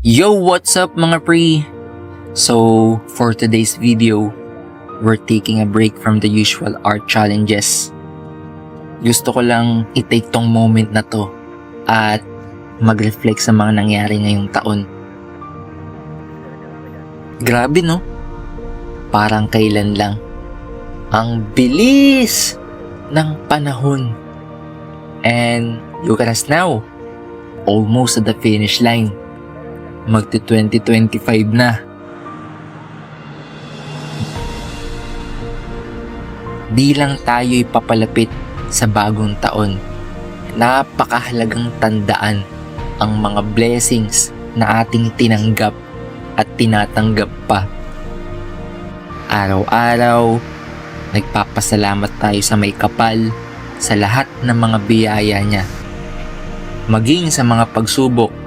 Yo, what's up mga pre? So, for today's video, we're taking a break from the usual art challenges. Gusto ko lang i-take tong moment na to at mag-reflect sa mga nangyari ngayong taon. Grabe no? Parang kailan lang. Ang bilis ng panahon. And look at us now. Almost at the finish line. Magti-2025 na. Di lang tayo'y papalapit sa bagong taon. Napakahalagang tandaan ang mga blessings na ating tinanggap at tinatanggap pa. Araw-araw, nagpapasalamat tayo sa may kapal sa lahat ng mga biyaya niya. Maging sa mga pagsubok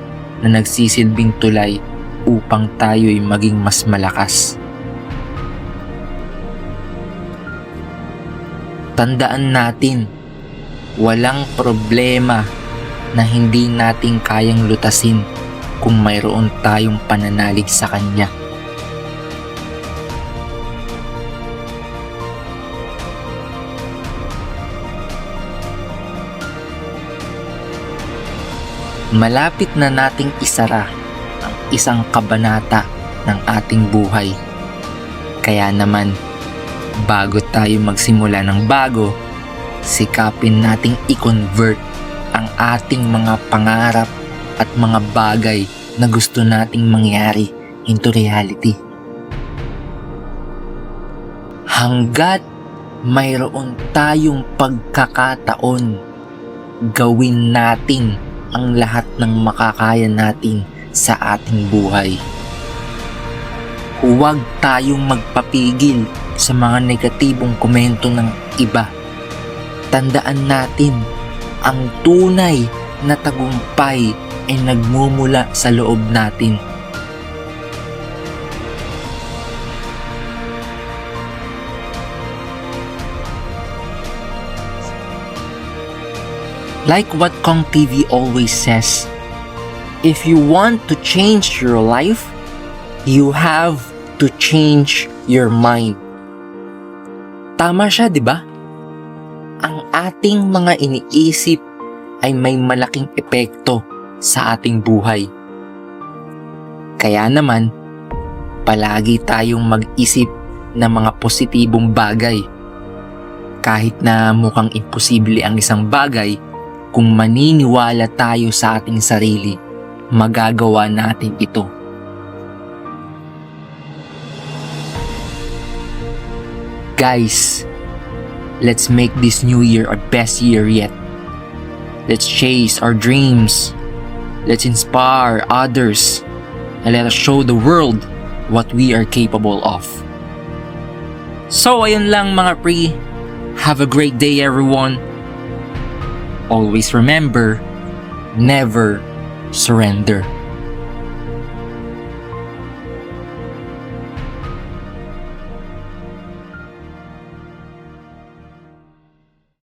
na nagsisilbing tulay upang tayo'y maging mas malakas. Tandaan natin, walang problema na hindi natin kayang lutasin kung mayroon tayong pananalig sa Kanya. Malapit na nating isara ang isang kabanata ng ating buhay. Kaya naman, bago tayo magsimula ng bago, sikapin nating i-convert ang ating mga pangarap at mga bagay na gusto nating mangyari into reality. Hanggat mayroon tayong pagkakataon, gawin natin ang lahat ng makakaya natin sa ating buhay. Huwag tayong magpapigil sa mga negatibong komento ng iba. Tandaan natin, ang tunay na tagumpay ay nagmumula sa loob natin. Like what Kong TV always says, if you want to change your life, you have to change your mind. Tama siya, di ba? Ang ating mga iniisip ay may malaking epekto sa ating buhay. Kaya naman, palagi tayong mag-isip ng mga positibong bagay. Kahit na mukhang imposible ang isang bagay, kung maniniwala tayo sa ating sarili, magagawa natin ito. Guys, let's make this new year our best year yet. Let's chase our dreams. Let's inspire others. And let us show the world what we are capable of. So, ayun lang mga pre. Have a great day everyone. Always remember, never surrender.